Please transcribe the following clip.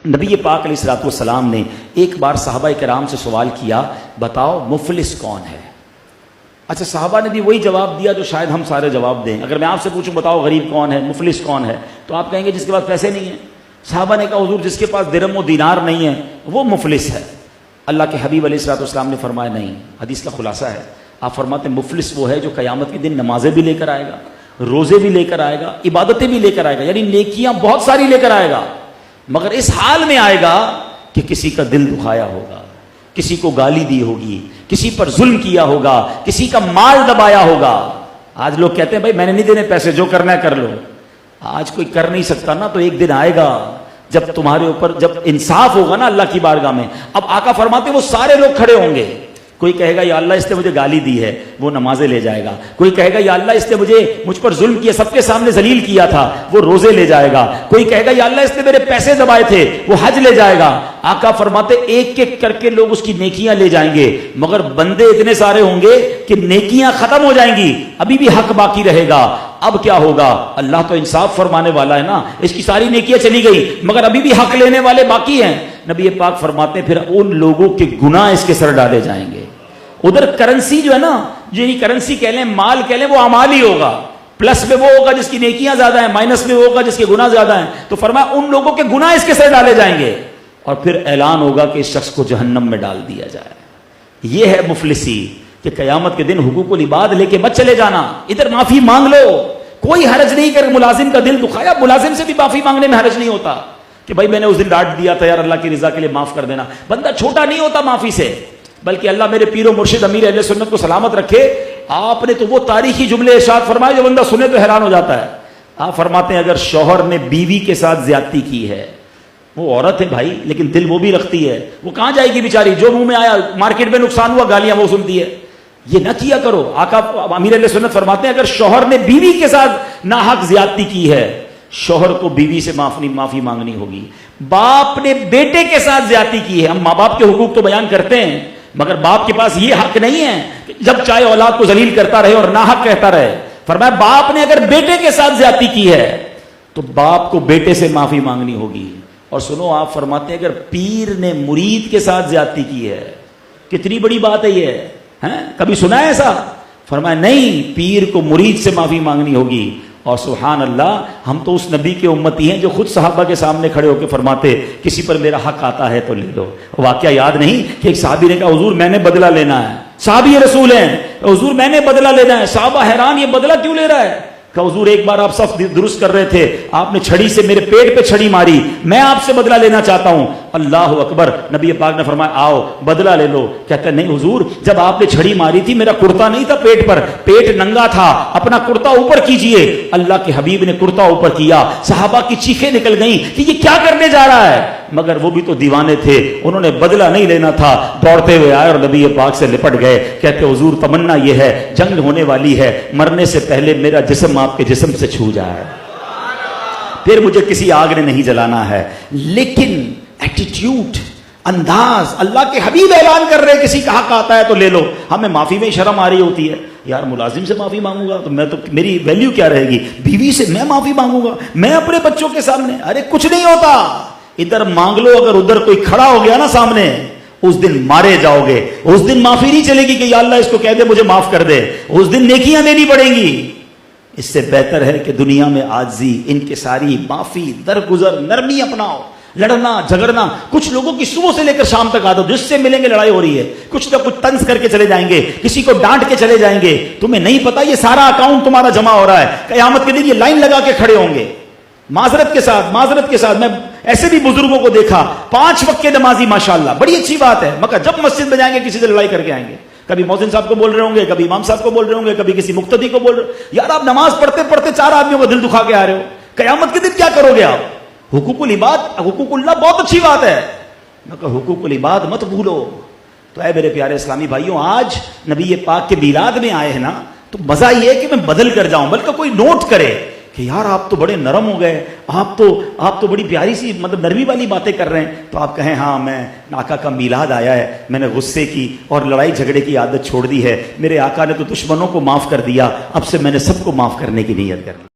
نبی پاک علیہ الصلوۃ والسلام نے ایک بار صحابہ کرام سے سوال کیا، بتاؤ مفلس کون ہے؟ اچھا، صحابہ نے بھی وہی جواب دیا جو شاید ہم سارے جواب دیں۔ اگر میں آپ سے پوچھوں بتاؤ غریب کون ہے، مفلس کون ہے، تو آپ کہیں گے جس کے پاس پیسے نہیں ہیں۔ صحابہ نے کہا حضور جس کے پاس درہم و دینار نہیں ہے وہ مفلس ہے۔ اللہ کے حبیب علیہ الصلوۃ والسلام نے فرمایا نہیں، حدیث کا خلاصہ ہے، آپ فرماتے ہیں مفلس وہ ہے جو قیامت کے دن نمازیں بھی لے کر آئے گا، روزے بھی لے کر آئے گا، عبادتیں بھی لے کر آئے گا، یعنی نیکیاں بہت ساری لے کر آئے گا، مگر اس حال میں آئے گا کہ کسی کا دل دکھایا ہوگا، کسی کو گالی دی ہوگی، کسی پر ظلم کیا ہوگا، کسی کا مال دبایا ہوگا۔ آج لوگ کہتے ہیں بھائی میں نے نہیں دینے پیسے، جو کرنا ہے کر لو۔ آج کوئی کر نہیں سکتا نا، تو ایک دن آئے گا جب تمہارے اوپر جب انصاف ہوگا نا اللہ کی بارگاہ میں۔ اب آقا فرماتے ہیں وہ سارے لوگ کھڑے ہوں گے، کوئی کہے گا یا اللہ اس نے مجھے گالی دی ہے، وہ نمازیں لے جائے گا۔ کوئی کہے گا یا اللہ اس نے مجھ پر ظلم کیا، سب کے سامنے ذلیل کیا تھا، وہ روزے لے جائے گا۔ کوئی کہے گا یا اللہ اس نے میرے پیسے دبائے تھے، وہ حج لے جائے گا۔ آقا فرماتے ایک ایک کر کے لوگ اس کی نیکیاں لے جائیں گے، مگر بندے اتنے سارے ہوں گے کہ نیکیاں ختم ہو جائیں گی، ابھی بھی حق باقی رہے گا۔ اب کیا ہوگا؟ اللہ تو انصاف فرمانے والا ہے نا، اس کی ساری نیکیاں چلی گئی مگر ابھی بھی حق لینے والے باقی ہیں۔ نبی پاک فرماتے ہیں پھر ان لوگوں کے گناہ اس کے سر ڈالے جائیں گے۔ ادھر کرنسی جو ہے نا، یعنی کرنسی کہہ لیں، مال کہہ لیں، وہ اعمال ہی ہوگا، پلس میں وہ ہوگا جس کی نیکیاں زیادہ ہیں، مائنس میں وہ ہوگا جس کے گناہ زیادہ ہیں۔ تو فرمایا ان لوگوں کے گناہ اس کے سر ڈالے جائیں گے، اور پھر اعلان ہوگا کہ اس شخص کو جہنم میں ڈال دیا جائے۔ یہ ہے مفلسی، کہ قیامت کے دن حقوق العباد لے کے مت چلے جانا، ادھر معافی مانگ لو، کوئی حرج نہیں کر ملازم کا دل دکھایا، ملازم سے بھی معافی مانگنے میں حرج نہیں ہوتا کہ بھائی میں نے اس دن ڈانٹ دیا تھا یار، اللہ کی رضا کے لیے معاف کر دینا۔ بندہ چھوٹا نہیں ہوتا معافی سے، بلکہ اللہ میرے پیر و مرشد امیر اہل سنت کو سلامت رکھے، آپ نے تو وہ تاریخی جملے ارشاد فرمائے جو بندہ سنے تو حیران ہو جاتا ہے۔ آپ فرماتے ہیں اگر شوہر نے بیوی کے ساتھ زیادتی کی ہے، وہ عورت ہے بھائی لیکن دل وہ بھی رکھتی ہے، وہ کہاں جائے گی بیچاری؟ جو منہ میں آیا، مارکیٹ میں نقصان ہوا گالیاں وہ سنتی ہے، یہ نہ کیا کرو۔ آقا امیر اہل سنت فرماتے ہیں اگر شوہر نے بیوی کے ساتھ ناحق زیادتی کی ہے، شوہر کو بیوی سے معافی مانگنی ہوگی۔ باپ نے بیٹے کے ساتھ زیادتی کی ہے، ہم ماں باپ کے حقوق تو بیان کرتے ہیں، مگر باپ کے پاس یہ حق نہیں ہے کہ جب چاہے اولاد کو ذلیل کرتا رہے اور ناحق کہتا رہے۔ فرمایا باپ نے اگر بیٹے کے ساتھ زیادتی کی ہے تو باپ کو بیٹے سے معافی مانگنی ہوگی۔ اور سنو، آپ فرماتے ہیں اگر پیر نے مرید کے ساتھ زیادتی کی ہے، کتنی بڑی بات ہے یہ، کبھی سنا ہے ایسا؟ فرمایا نہیں، پیر کو مرید سے معافی مانگنی ہوگی۔ اور سبحان اللہ، ہم تو اس نبی کے امتی ہیں جو خود صحابہ کے سامنے کھڑے ہو کے فرماتے کسی پر میرا حق آتا ہے تو لے لو۔ واقعہ یاد نہیں کہ ایک صحابی نے کہا حضور میں نے بدلہ لینا ہے، صحابی رسول ہیں، حضور میں نے بدلہ لینا ہے۔ صحابہ حیران، یہ بدلہ کیوں لے رہا ہے؟ کہ حضور ایک بار آپ صف درست کر رہے تھے، آپ نے چھڑی سے میرے پیٹ پہ چھڑی ماری، میں آپ سے بدلہ لینا چاہتا ہوں۔ اللہ اکبر، نبی پاک نے فرمایا آؤ بدلہ لے لو۔ کہتے ہیں نہیں حضور، جب آپ نے چھڑی ماری تھی میرا کرتا نہیں تھا پیٹ پر، پیٹ ننگا تھا، اپنا کرتا اوپر کیجئے۔ اللہ کے حبیب نے کرتا اوپر کیا، صحابہ کی چیخیں نکل گئیں کہ یہ کیا کرنے جا رہا ہے، مگر وہ بھی تو دیوانے تھے، انہوں نے بدلہ نہیں لینا تھا، دوڑتے ہوئے آئے اور نبی پاک سے لپٹ گئے۔ کہتے حضور تمنا یہ ہے، جنگ ہونے والی ہے، مرنے سے پہلے میرا جسم آپ کے جسم سے چھو جائے، پھر مجھے کسی آگ نے نہیں جلانا ہے۔ لیکن ایٹیٹیوڈ، انداز، اللہ کے حبیب اعلان کر رہے کسی کا حق آتا ہے تو لے لو۔ ہمیں معافی میں شرم آ رہی ہوتی ہے، یار ملازم سے معافی مانگوں گا تو میری ویلیو کیا رہے گی، بیوی سے میں معافی مانگوں گا، میں اپنے بچوں کے سامنے، ارے کچھ نہیں ہوتا، ادھر مانگ لو، اگر ادھر کوئی کھڑا ہو گیا نا سامنے، اس دن مارے جاؤ گے، اس دن معافی نہیں چلے گی کہ یا اللہ اس کو کہہ دے مجھے معاف کر دے، اس دن نیکیاں دینی پڑیں گی۔ اس سے بہتر ہے کہ دنیا میں عاجزی، انکساری، معافی، درگزر، نرمی اپناؤ۔ لڑنا جھگڑنا کچھ لوگوں کی صبح سے لے کر شام تک عادت، جس سے ملیں گے لڑائی ہو رہی ہے، کچھ نہ کچھ طنز کر کے چلے جائیں گے، کسی کو ڈانٹ کے چلے جائیں گے، تمہیں نہیں پتا یہ سارا اکاؤنٹ تمہارا جمع ہو رہا ہے، قیامت کے دن یہ لائن لگا کے کھڑے ہوں گے معذرت کے ساتھ۔ میں ایسے بھی بزرگوں کو دیکھا 5 وقت کے نمازی، ماشاءاللہ بڑی اچھی بات ہے، مگر جب مسجد میں جائیں گے کسی سے لڑائی کر کے آئیں گے، کبھی مؤذن صاحب کو بول رہے ہوں گے، کبھی امام صاحب کو بول رہے ہوں گے، کبھی کسی مقتدی کو بول رہے ہوں۔ یار آپ نماز پڑھتے پڑھتے 4 آدمیوں کا دل دکھا کے آ رہے ہو، قیامت کے دن کیا کرو گے آپ؟ حقوق العباد، حقوق اللہ بہت اچھی بات ہے، مگر حقوق العباد مت بھولو۔ تو اے میرے پیارے اسلامی بھائیوں، آج نبی پاک کے میلاد میں آئے ہیں نا، تو مزہ یہ ہے کہ میں بدل کر جاؤں، بلکہ کوئی نوٹ کرے کہ یار آپ تو بڑے نرم ہو گئے، آپ تو بڑی پیاری سی نرمی والی باتیں کر رہے ہیں، تو آپ کہیں ہاں میں آقا کا میلاد آیا ہے، میں نے غصے کی اور لڑائی جھگڑے کی عادت چھوڑ دی ہے، میرے آقا نے تو دشمنوں کو معاف کر دیا، اب سے میں نے سب کو معاف کرنے کی نیت کر لی۔